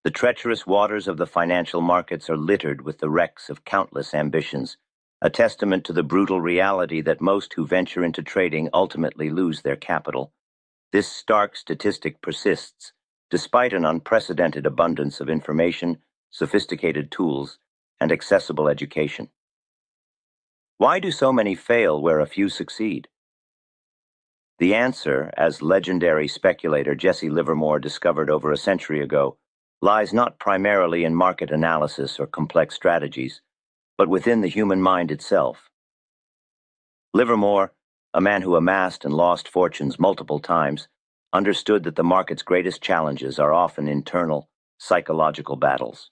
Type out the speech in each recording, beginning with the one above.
The treacherous waters of the financial markets are littered with the wrecks of countless ambitions, a testament to the brutal reality that most who venture into trading ultimately lose their capital. This stark statistic persists, despite an unprecedented abundance of information, sophisticated tools, and accessible education. Why do so many fail where a few succeed? The answer, as legendary speculator Jesse Livermore discovered over a century ago, lies not primarily in market analysis or complex strategies, but within the human mind itself. Livermore, a man who amassed and lost fortunes multiple times, understood that the market's greatest challenges are often internal, psychological battles.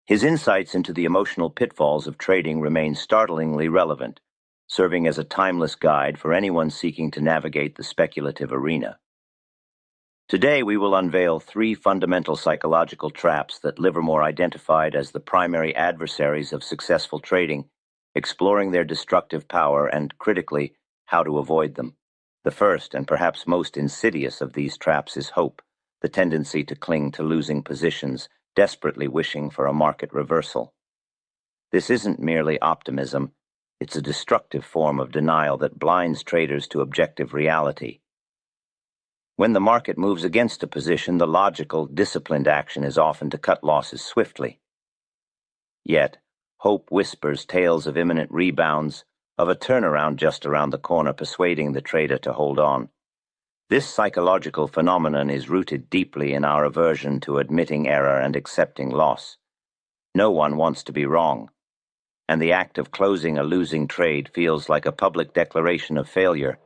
His insights into the emotional pitfalls of trading remain startlingly relevant, serving as a timeless guide for anyone seeking to navigate the speculative arena. Today, we will unveil three fundamental psychological traps that Livermore identified as the primary adversaries of successful trading, exploring their destructive power and, critically, how to avoid them. The first and perhaps most insidious of these traps is hope, the tendency to cling to losing positions, desperately wishing for a market reversal. This isn't merely optimism, it's a destructive form of denial that blinds traders to objective reality. When the market moves against a position, the logical, disciplined action is often to cut losses swiftly. Yet, hope whispers tales of imminent rebounds, of a turnaround just around the corner, persuading the trader to hold on. This psychological phenomenon is rooted deeply in our aversion to admitting error and accepting loss. No one wants to be wrong, and the act of closing a losing trade feels like a public declaration of failure,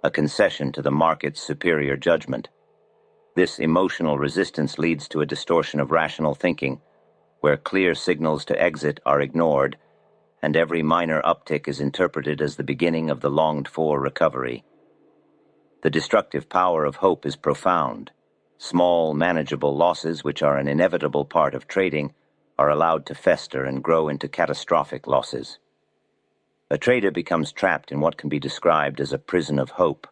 a concession to the market's superior judgment. This emotional resistance leads to a distortion of rational thinking, where clear signals to exit are ignored, and every minor uptick is interpreted as the beginning of the longed-for recovery. The destructive power of hope is profound. Small, manageable losses, which are an inevitable part of trading, are allowed to fester and grow into catastrophic losses. A trader becomes trapped in what can be described as a prison of hope,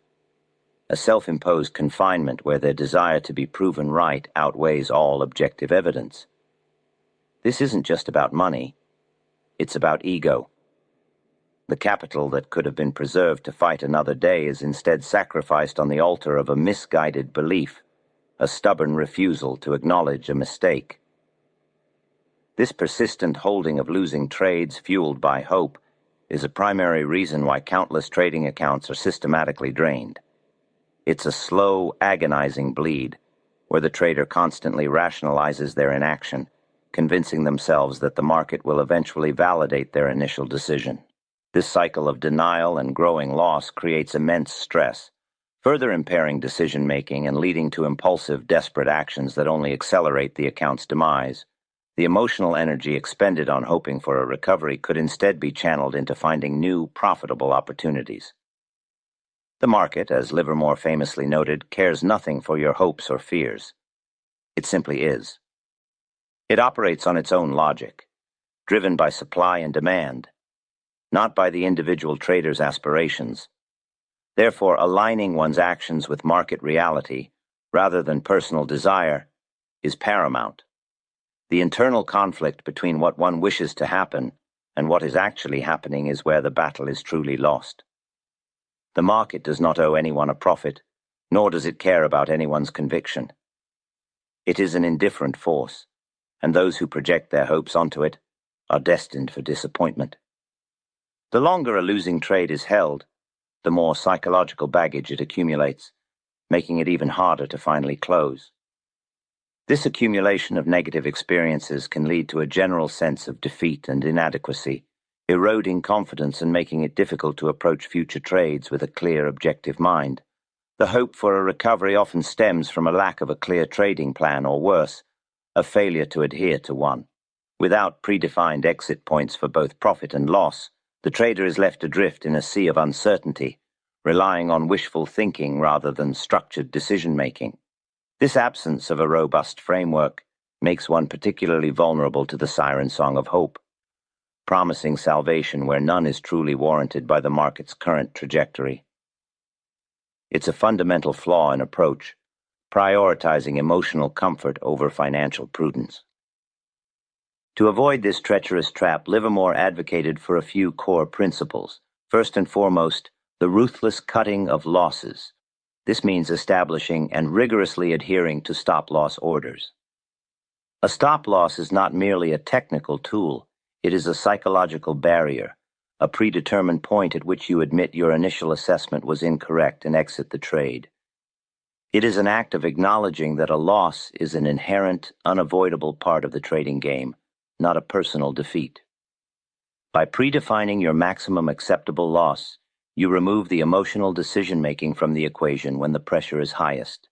a self-imposed confinement where their desire to be proven right outweighs all objective evidence. This isn't just about money, it's about ego. The capital that could have been preserved to fight another day is instead sacrificed on the altar of a misguided belief, a stubborn refusal to acknowledge a mistake. This persistent holding of losing trades fueled by hope is a primary reason why countless trading accounts are systematically drained. It's a slow, agonizing bleed, where the trader constantly rationalizes their inaction, convincing themselves that the market will eventually validate their initial decision. This cycle of denial and growing loss creates immense stress, further impairing decision-making and leading to impulsive, desperate actions that only accelerate the account's demise. The emotional energy expended on hoping for a recovery could instead be channeled into finding new, profitable opportunities. The market, as Livermore famously noted, cares nothing for your hopes or fears. It simply is. It operates on its own logic, driven by supply and demand, not by the individual trader's aspirations. Therefore, aligning one's actions with market reality, rather than personal desire, is paramount. The internal conflict between what one wishes to happen and what is actually happening is where the battle is truly lost. The market does not owe anyone a profit, nor does it care about anyone's conviction. It is an indifferent force, and those who project their hopes onto it are destined for disappointment. The longer a losing trade is held, the more psychological baggage it accumulates, making it even harder to finally close. This accumulation of negative experiences can lead to a general sense of defeat and inadequacy, eroding confidence and making it difficult to approach future trades with a clear, objective mind. The hope for a recovery often stems from a lack of a clear trading plan, or worse, a failure to adhere to one. Without predefined exit points for both profit and loss, the trader is left adrift in a sea of uncertainty, relying on wishful thinking rather than structured decision-making. This absence of a robust framework makes one particularly vulnerable to the siren song of hope, promising salvation where none is truly warranted by the market's current trajectory. It's a fundamental flaw in approach, prioritizing emotional comfort over financial prudence. To avoid this treacherous trap, Livermore advocated for a few core principles. First and foremost, the ruthless cutting of losses. This means establishing and rigorously adhering to stop-loss orders. A stop-loss is not merely a technical tool, it is a psychological barrier, a predetermined point at which you admit your initial assessment was incorrect and exit the trade. It is an act of acknowledging that a loss is an inherent, unavoidable part of the trading game, not a personal defeat. By predefining your maximum acceptable loss, you remove the emotional decision-making from the equation when the pressure is highest.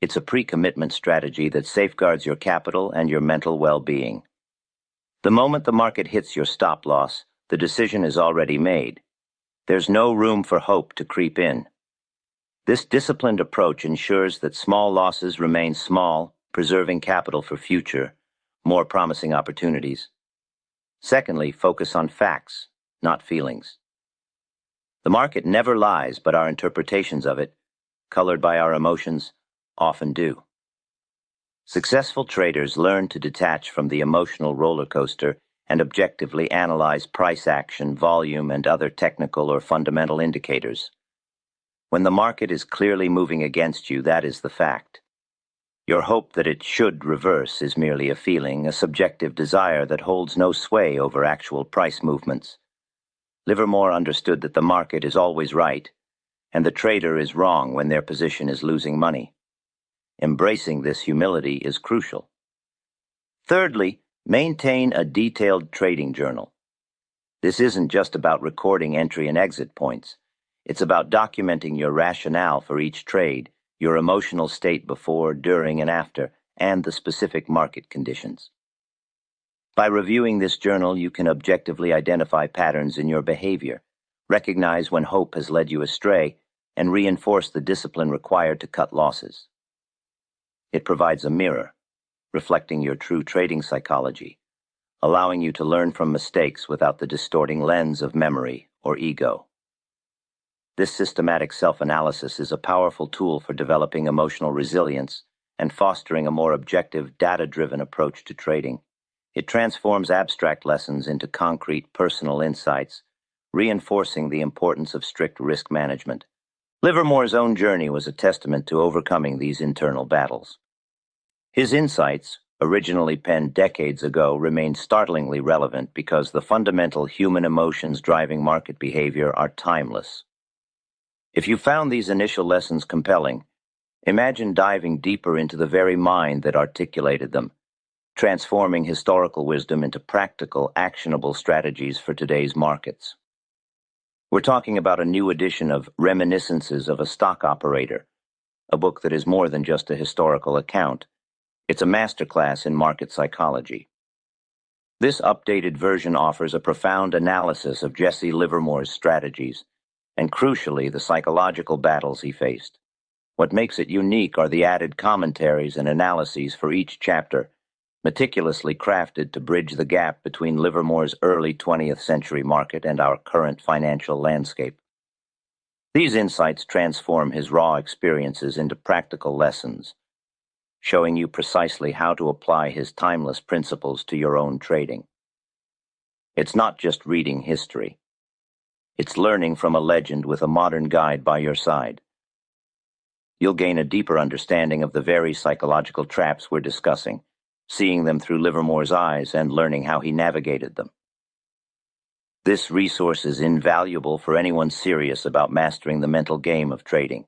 It's a pre-commitment strategy that safeguards your capital and your mental well-being. The moment the market hits your stop-loss, the decision is already made. There's no room for hope to creep in. This disciplined approach ensures that small losses remain small, preserving capital for future, more promising opportunities. Secondly, focus on facts, not feelings. The market never lies, but our interpretations of it, colored by our emotions, often do. Successful traders learn to detach from the emotional roller coaster and objectively analyze price action, volume, and other technical or fundamental indicators. When the market is clearly moving against you, that is the fact. Your hope that it should reverse is merely a feeling, a subjective desire that holds no sway over actual price movements. Livermore understood that the market is always right, and the trader is wrong when their position is losing money. Embracing this humility is crucial. Thirdly, maintain a detailed trading journal. This isn't just about recording entry and exit points. It's about documenting your rationale for each trade, your emotional state before, during, and after, and the specific market conditions. By reviewing this journal, you can objectively identify patterns in your behavior, recognize when hope has led you astray, and reinforce the discipline required to cut losses. It provides a mirror, reflecting your true trading psychology, allowing you to learn from mistakes without the distorting lens of memory or ego. This systematic self-analysis is a powerful tool for developing emotional resilience and fostering a more objective, data-driven approach to trading. It transforms abstract lessons into concrete personal insights, reinforcing the importance of strict risk management. Livermore's own journey was a testament to overcoming these internal battles. His insights, originally penned decades ago, remain startlingly relevant because the fundamental human emotions driving market behavior are timeless. If you found these initial lessons compelling, imagine diving deeper into the very mind that articulated them, transforming historical wisdom into practical, actionable strategies for today's markets. We're talking about a new edition of Reminiscences of a Stock Operator, a book that is more than just a historical account. It's a masterclass in market psychology. This updated version offers a profound analysis of Jesse Livermore's strategies, and crucially, the psychological battles he faced. What makes it unique are the added commentaries and analyses for each chapter, meticulously crafted to bridge the gap between Livermore's early 20th century market and our current financial landscape. These insights transform his raw experiences into practical lessons, showing you precisely how to apply his timeless principles to your own trading. It's not just reading history. It's learning from a legend with a modern guide by your side. You'll gain a deeper understanding of the very psychological traps we're discussing, seeing them through Livermore's eyes and learning how he navigated them. This resource is invaluable for anyone serious about mastering the mental game of trading.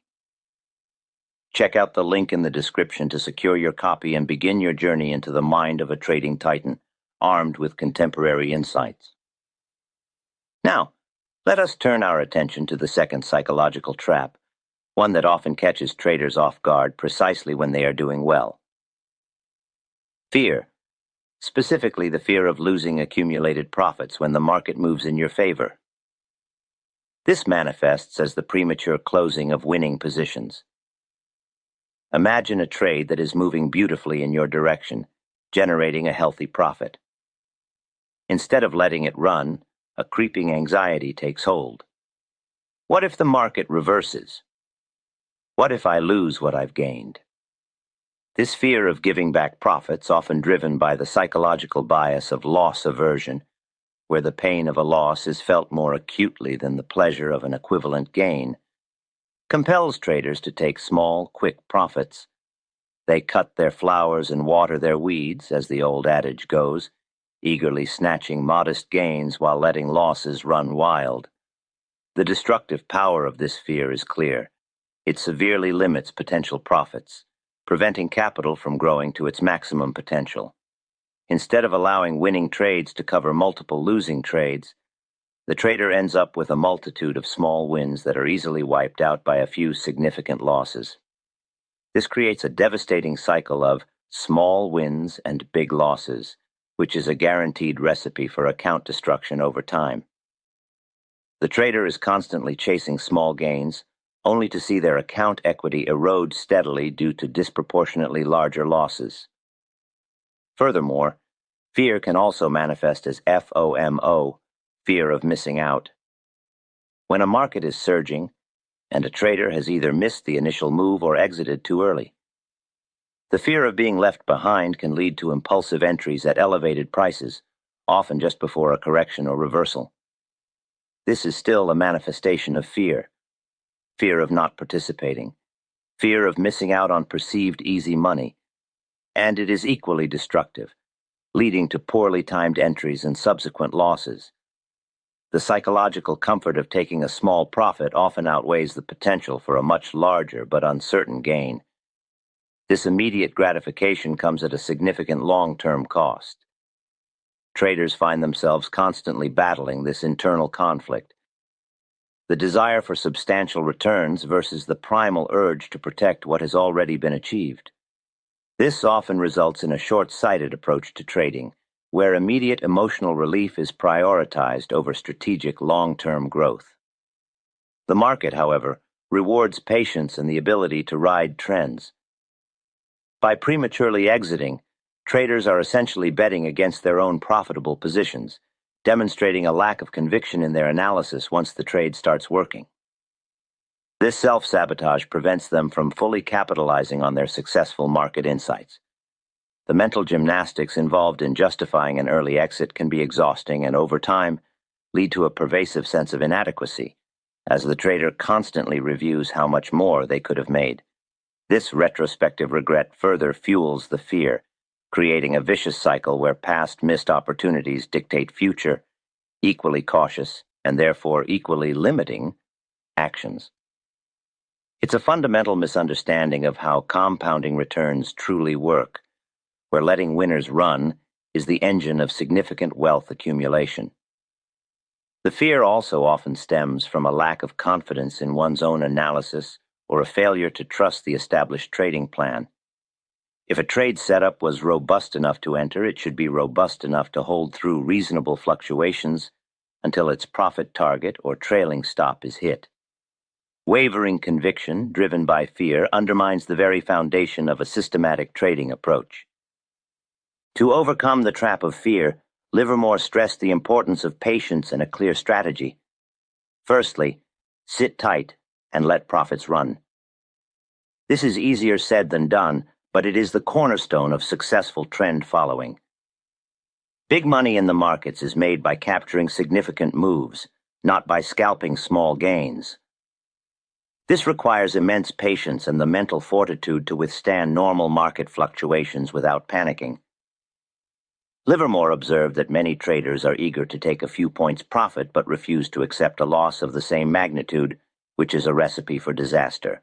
Check out the link in the description to secure your copy and begin your journey into the mind of a trading titan, armed with contemporary insights. Now, let us turn our attention to the second psychological trap, one that often catches traders off guard precisely when they are doing well. Fear, specifically the fear of losing accumulated profits when the market moves in your favor. This manifests as the premature closing of winning positions. Imagine a trade that is moving beautifully in your direction, generating a healthy profit. Instead of letting it run, a creeping anxiety takes hold. What if the market reverses? What if I lose what I've gained? This fear of giving back profits, often driven by the psychological bias of loss aversion, where the pain of a loss is felt more acutely than the pleasure of an equivalent gain, compels traders to take small, quick profits. They cut their flowers and water their weeds, as the old adage goes, eagerly snatching modest gains while letting losses run wild. The destructive power of this fear is clear. It severely limits potential profits, preventing capital from growing to its maximum potential. Instead of allowing winning trades to cover multiple losing trades, the trader ends up with a multitude of small wins that are easily wiped out by a few significant losses. This creates a devastating cycle of small wins and big losses, which is a guaranteed recipe for account destruction over time. The trader is constantly chasing small gains, only to see their account equity erode steadily due to disproportionately larger losses. Furthermore, fear can also manifest as FOMO, fear of missing out. When a market is surging, and a trader has either missed the initial move or exited too early, the fear of being left behind can lead to impulsive entries at elevated prices, often just before a correction or reversal. This is still a manifestation of fear. Fear of not participating, fear of missing out on perceived easy money, and it is equally destructive, leading to poorly timed entries and subsequent losses. The psychological comfort of taking a small profit often outweighs the potential for a much larger but uncertain gain. This immediate gratification comes at a significant long-term cost. Traders find themselves constantly battling this internal conflict. The desire for substantial returns versus the primal urge to protect what has already been achieved. This often results in a short-sighted approach to trading, where immediate emotional relief is prioritized over strategic long-term growth. The market, however, rewards patience and the ability to ride trends. By prematurely exiting, traders are essentially betting against their own profitable positions, demonstrating a lack of conviction in their analysis once the trade starts working. This self-sabotage prevents them from fully capitalizing on their successful market insights. The mental gymnastics involved in justifying an early exit can be exhausting and, over time, lead to a pervasive sense of inadequacy, as the trader constantly reviews how much more they could have made. This retrospective regret further fuels the fear, creating a vicious cycle where past missed opportunities dictate future, equally cautious, and therefore equally limiting, actions. It's a fundamental misunderstanding of how compounding returns truly work, where letting winners run is the engine of significant wealth accumulation. The fear also often stems from a lack of confidence in one's own analysis or a failure to trust the established trading plan. If a trade setup was robust enough to enter, it should be robust enough to hold through reasonable fluctuations until its profit target or trailing stop is hit. Wavering conviction, driven by fear, undermines the very foundation of a systematic trading approach. To overcome the trap of fear, Livermore stressed the importance of patience and a clear strategy. Firstly, sit tight and let profits run. This is easier said than done, but it is the cornerstone of successful trend following. Big money in the markets is made by capturing significant moves, not by scalping small gains. This requires immense patience and the mental fortitude to withstand normal market fluctuations without panicking. Livermore observed that many traders are eager to take a few points profit but refuse to accept a loss of the same magnitude, which is a recipe for disaster.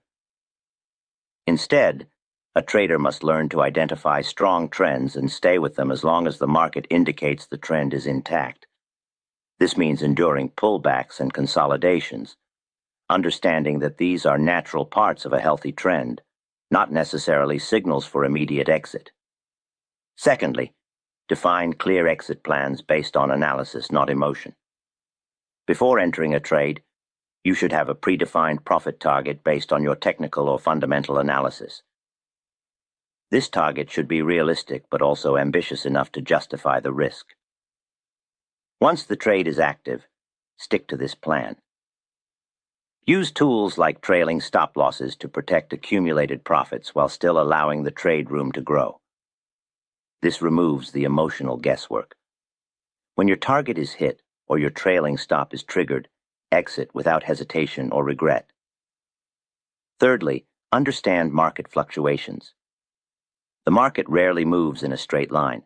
Instead, a trader must learn to identify strong trends and stay with them as long as the market indicates the trend is intact. This means enduring pullbacks and consolidations, understanding that these are natural parts of a healthy trend, not necessarily signals for immediate exit. Secondly, define clear exit plans based on analysis, not emotion. Before entering a trade, you should have a predefined profit target based on your technical or fundamental analysis. This target should be realistic but also ambitious enough to justify the risk. Once the trade is active, stick to this plan. Use tools like trailing stop losses to protect accumulated profits while still allowing the trade room to grow. This removes the emotional guesswork. When your target is hit or your trailing stop is triggered, exit without hesitation or regret. Thirdly, understand market fluctuations. The market rarely moves in a straight line.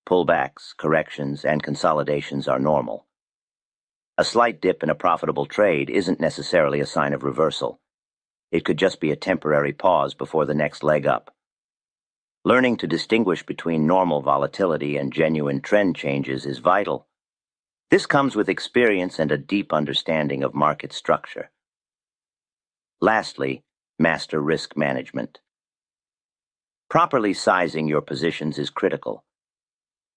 Pullbacks, corrections, and consolidations are normal. A slight dip in a profitable trade isn't necessarily a sign of reversal. It could just be a temporary pause before the next leg up. Learning to distinguish between normal volatility and genuine trend changes is vital. This comes with experience and a deep understanding of market structure. Lastly, master risk management. Properly sizing your positions is critical.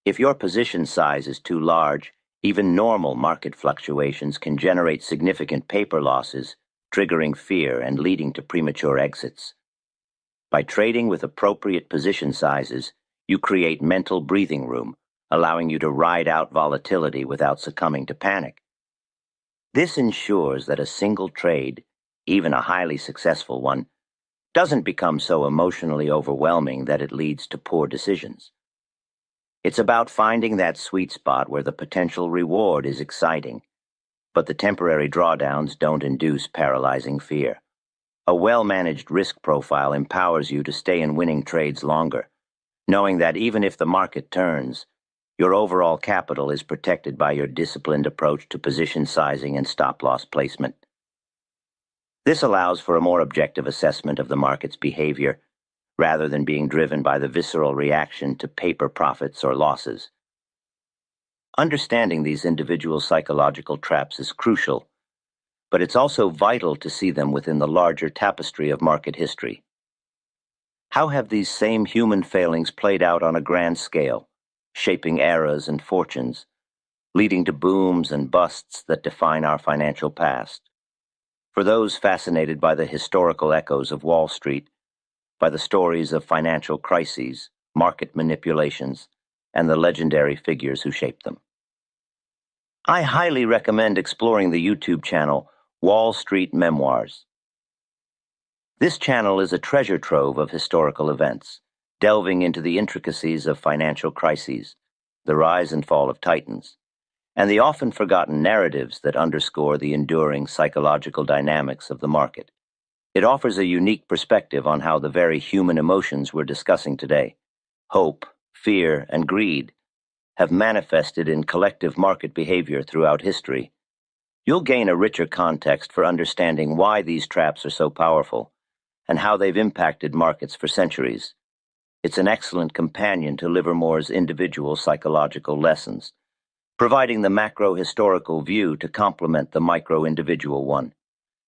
If your position size is too large, even normal market fluctuations can generate significant paper losses, triggering fear and leading to premature exits. By trading with appropriate position sizes, you create mental breathing room, allowing you to ride out volatility without succumbing to panic. This ensures that a single trade, even a highly successful one, doesn't become so emotionally overwhelming that it leads to poor decisions. It's about finding that sweet spot where the potential reward is exciting, but the temporary drawdowns don't induce paralyzing fear. A well-managed risk profile empowers you to stay in winning trades longer, knowing that even if the market turns, your overall capital is protected by your disciplined approach to position sizing and stop-loss placement. This allows for a more objective assessment of the market's behavior, rather than being driven by the visceral reaction to paper profits or losses. Understanding these individual psychological traps is crucial, but it's also vital to see them within the larger tapestry of market history. How have these same human failings played out on a grand scale, shaping eras and fortunes, leading to booms and busts that define our financial past? For those fascinated by the historical echoes of Wall Street, by the stories of financial crises, market manipulations, and the legendary figures who shaped them, I highly recommend exploring the YouTube channel Wall Street Memoirs. This channel is a treasure trove of historical events, delving into the intricacies of financial crises, the rise and fall of titans, and the often forgotten narratives that underscore the enduring psychological dynamics of the market. It offers a unique perspective on how the very human emotions we're discussing today, hope, fear, and greed, have manifested in collective market behavior throughout history. You'll gain a richer context for understanding why these traps are so powerful and how they've impacted markets for centuries. It's an excellent companion to Livermore's individual psychological lessons, providing the macro-historical view to complement the micro-individual one.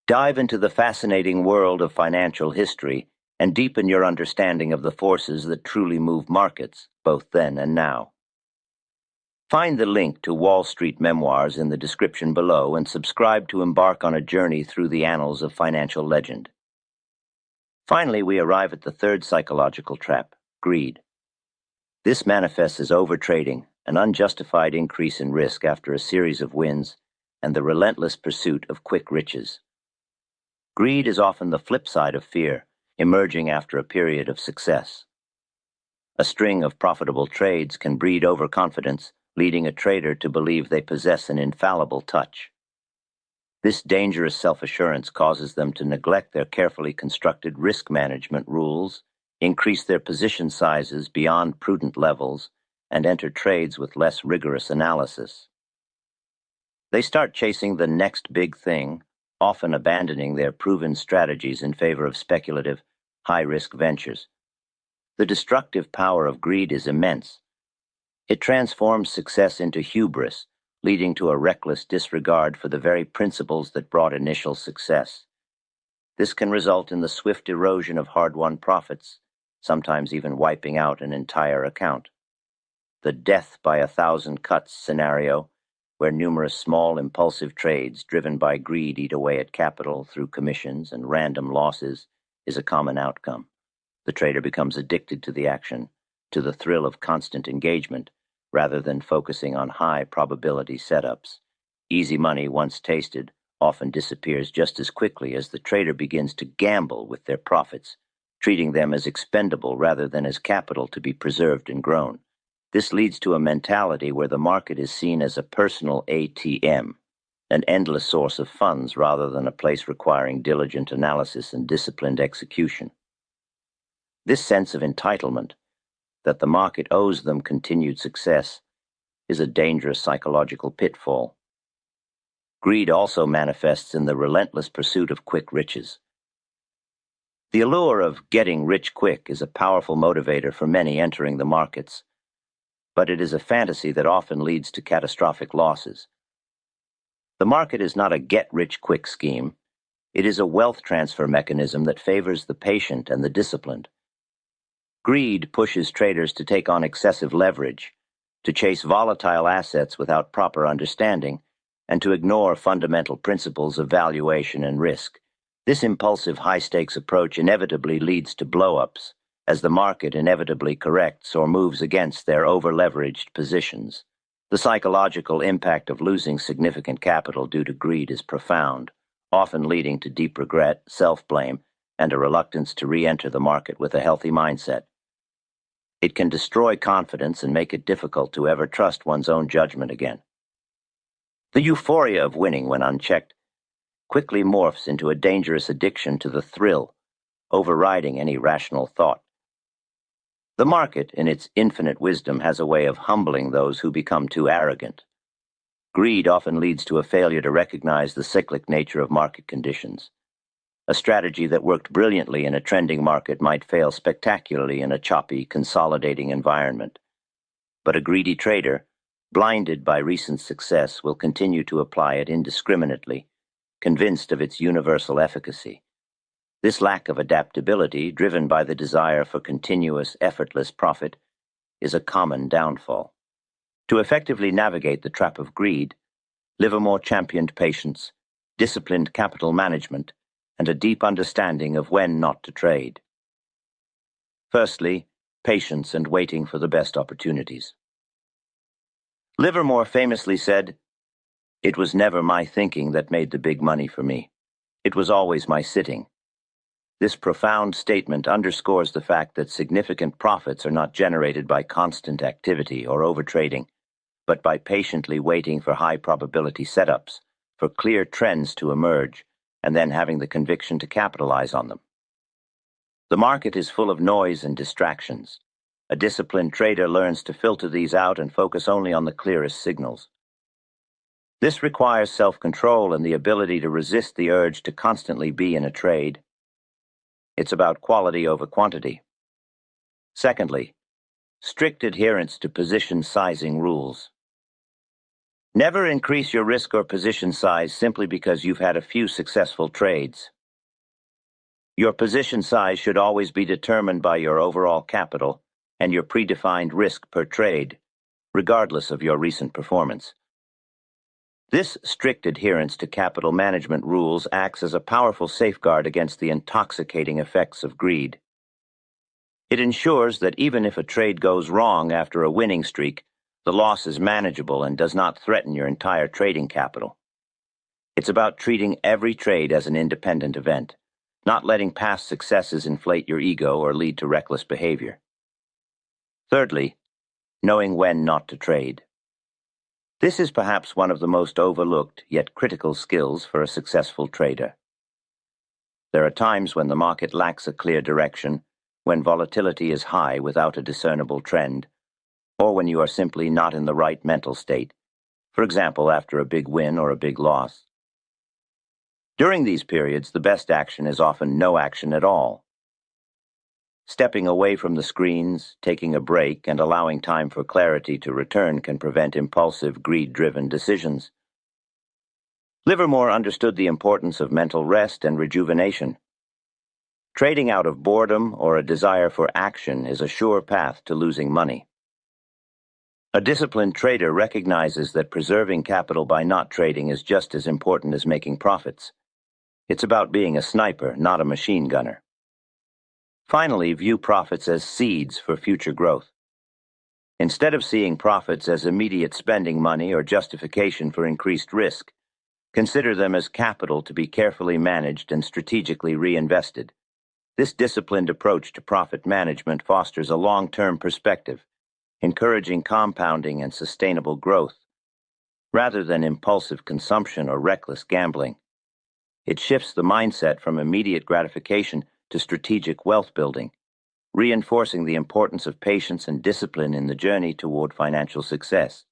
Dive into the fascinating world of financial history and deepen your understanding of the forces that truly move markets, both then and now. Find the link to Wall Street Memoirs in the description below and subscribe to embark on a journey through the annals of financial legend. Finally, we arrive at the third psychological trap, greed. This manifests as overtrading, an unjustified increase in risk after a series of wins, and the relentless pursuit of quick riches. Greed is often the flip side of fear, emerging after a period of success. A string of profitable trades can breed overconfidence, leading a trader to believe they possess an infallible touch. This dangerous self-assurance causes them to neglect their carefully constructed risk management rules, increase their position sizes beyond prudent levels, and enter trades with less rigorous analysis. They start chasing the next big thing, often abandoning their proven strategies in favor of speculative, high-risk ventures. The destructive power of greed is immense. It transforms success into hubris, leading to a reckless disregard for the very principles that brought initial success. This can result in the swift erosion of hard-won profits, sometimes even wiping out an entire account. The death by 1,000 cuts scenario, where numerous small impulsive trades driven by greed eat away at capital through commissions and random losses, is a common outcome. The trader becomes addicted to the action, to the thrill of constant engagement, rather than focusing on high probability setups. Easy money once tasted often disappears just as quickly as the trader begins to gamble with their profits, treating them as expendable rather than as capital to be preserved and grown. This leads to a mentality where the market is seen as a personal ATM, an endless source of funds rather than a place requiring diligent analysis and disciplined execution. This sense of entitlement, that the market owes them continued success, is a dangerous psychological pitfall. Greed also manifests in the relentless pursuit of quick riches. The allure of getting rich quick is a powerful motivator for many entering the markets, but it is a fantasy that often leads to catastrophic losses. The market is not a get-rich-quick scheme. It is a wealth transfer mechanism that favors the patient and the disciplined. Greed pushes traders to take on excessive leverage, to chase volatile assets without proper understanding, and to ignore fundamental principles of valuation and risk. This impulsive high-stakes approach inevitably leads to blow-ups, as the market inevitably corrects or moves against their over-leveraged positions. The psychological impact of losing significant capital due to greed is profound, often leading to deep regret, self-blame, and a reluctance to re-enter the market with a healthy mindset. It can destroy confidence and make it difficult to ever trust one's own judgment again. The euphoria of winning when unchecked quickly morphs into a dangerous addiction to the thrill, overriding any rational thought. The market, in its infinite wisdom, has a way of humbling those who become too arrogant. Greed often leads to a failure to recognize the cyclic nature of market conditions. A strategy that worked brilliantly in a trending market might fail spectacularly in a choppy, consolidating environment. But a greedy trader, blinded by recent success, will continue to apply it indiscriminately, convinced of its universal efficacy. This lack of adaptability, driven by the desire for continuous, effortless profit, is a common downfall. To effectively navigate the trap of greed, Livermore championed patience, disciplined capital management, and a deep understanding of when not to trade. Firstly, patience and waiting for the best opportunities. Livermore famously said, "It was never my thinking that made the big money for me. It was always my sitting." This profound statement underscores the fact that significant profits are not generated by constant activity or overtrading, but by patiently waiting for high-probability setups, for clear trends to emerge, and then having the conviction to capitalize on them. The market is full of noise and distractions. A disciplined trader learns to filter these out and focus only on the clearest signals. This requires self-control and the ability to resist the urge to constantly be in a trade. It's about quality over quantity. Secondly, strict adherence to position sizing rules. Never increase your risk or position size simply because you've had a few successful trades. Your position size should always be determined by your overall capital and your predefined risk per trade, regardless of your recent performance. This strict adherence to capital management rules acts as a powerful safeguard against the intoxicating effects of greed. It ensures that even if a trade goes wrong after a winning streak, the loss is manageable and does not threaten your entire trading capital. It's about treating every trade as an independent event, not letting past successes inflate your ego or lead to reckless behavior. Thirdly, knowing when not to trade. This is perhaps one of the most overlooked yet critical skills for a successful trader. There are times when the market lacks a clear direction, when volatility is high without a discernible trend, or when you are simply not in the right mental state, for example, after a big win or a big loss. During these periods, the best action is often no action at all. Stepping away from the screens, taking a break, and allowing time for clarity to return can prevent impulsive, greed-driven decisions. Livermore understood the importance of mental rest and rejuvenation. Trading out of boredom or a desire for action is a sure path to losing money. A disciplined trader recognizes that preserving capital by not trading is just as important as making profits. It's about being a sniper, not a machine gunner. Finally, view profits as seeds for future growth. Instead of seeing profits as immediate spending money or justification for increased risk, Consider them as capital to be carefully managed and strategically reinvested. This disciplined approach to profit management fosters a long-term perspective, encouraging compounding and sustainable growth, rather than impulsive consumption or reckless gambling. It shifts the mindset from immediate gratification to strategic wealth building, reinforcing the importance of patience and discipline in the journey toward financial success.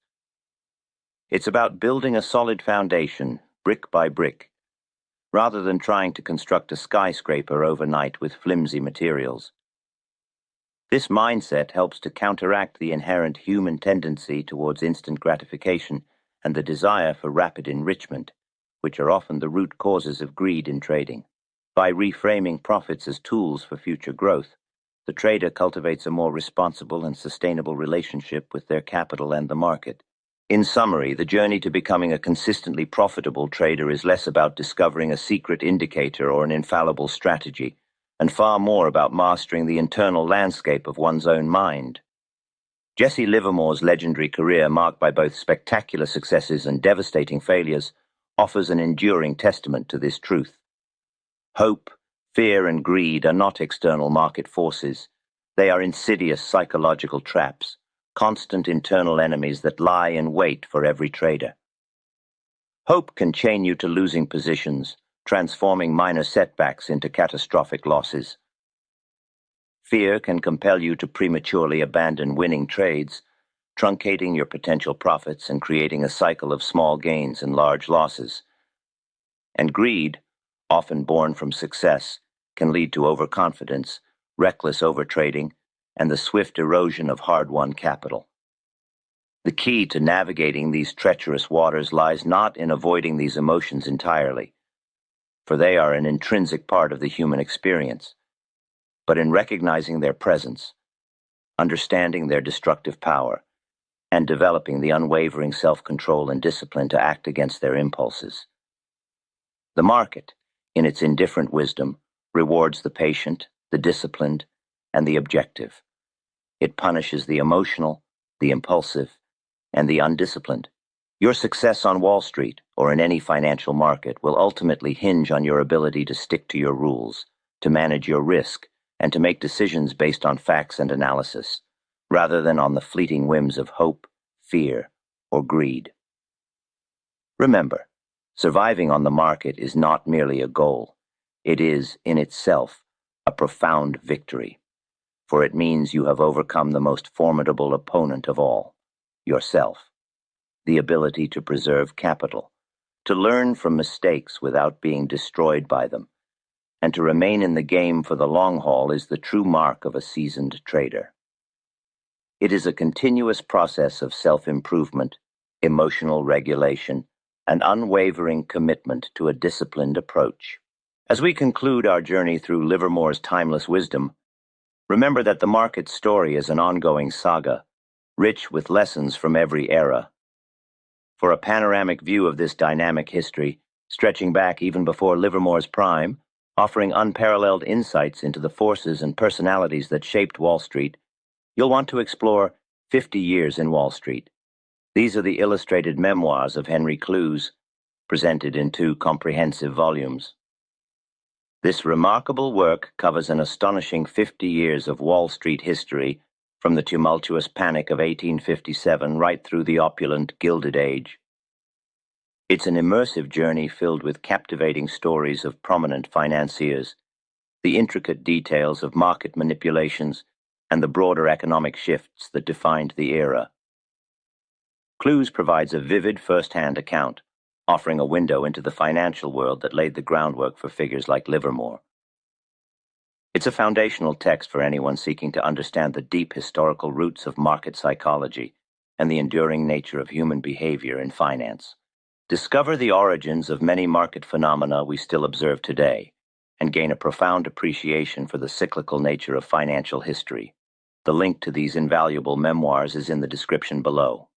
It's about building a solid foundation, brick by brick, rather than trying to construct a skyscraper overnight with flimsy materials. This mindset helps to counteract the inherent human tendency towards instant gratification and the desire for rapid enrichment, which are often the root causes of greed in trading. By reframing profits as tools for future growth, the trader cultivates a more responsible and sustainable relationship with their capital and the market. In summary, the journey to becoming a consistently profitable trader is less about discovering a secret indicator or an infallible strategy, and far more about mastering the internal landscape of one's own mind. Jesse Livermore's legendary career, marked by both spectacular successes and devastating failures, offers an enduring testament to this truth. Hope, fear, and greed are not external market forces. They are insidious psychological traps, constant internal enemies that lie in wait for every trader. Hope can chain you to losing positions, transforming minor setbacks into catastrophic losses. Fear can compel you to prematurely abandon winning trades, truncating your potential profits and creating a cycle of small gains and large losses. And greed, often born from success, can lead to overconfidence, reckless overtrading, and the swift erosion of hard-won capital. The key to navigating these treacherous waters lies not in avoiding these emotions entirely, for they are an intrinsic part of the human experience, but in recognizing their presence, understanding their destructive power, and developing the unwavering self-control and discipline to act against their impulses. The market, in its indifferent wisdom, rewards the patient, the disciplined, and the objective. It punishes the emotional, the impulsive, and the undisciplined. Your success on Wall Street or in any financial market will ultimately hinge on your ability to stick to your rules, to manage your risk, and to make decisions based on facts and analysis, rather than on the fleeting whims of hope, fear, or greed. Remember, surviving on the market is not merely a goal. It is, in itself, a profound victory, for it means you have overcome the most formidable opponent of all, yourself. The ability to preserve capital, to learn from mistakes without being destroyed by them, and to remain in the game for the long haul is the true mark of a seasoned trader. It is a continuous process of self-improvement, emotional regulation, and unwavering commitment to a disciplined approach. As we conclude our journey through Livermore's timeless wisdom, remember that the market's story is an ongoing saga, rich with lessons from every era. For a panoramic view of this dynamic history, stretching back even before Livermore's prime, offering unparalleled insights into the forces and personalities that shaped Wall Street, you'll want to explore 50 Years in Wall Street. These are the illustrated memoirs of Henry Clews, presented in 2 comprehensive volumes. This remarkable work covers an astonishing 50 years of Wall Street history, from the tumultuous panic of 1857 right through the opulent Gilded Age. It's an immersive journey filled with captivating stories of prominent financiers, the intricate details of market manipulations, and the broader economic shifts that defined the era. Clews provides a vivid first-hand account, offering a window into the financial world that laid the groundwork for figures like Livermore. It's a foundational text for anyone seeking to understand the deep historical roots of market psychology and the enduring nature of human behavior in finance. Discover the origins of many market phenomena we still observe today, and gain a profound appreciation for the cyclical nature of financial history. The link to these invaluable memoirs is in the description below.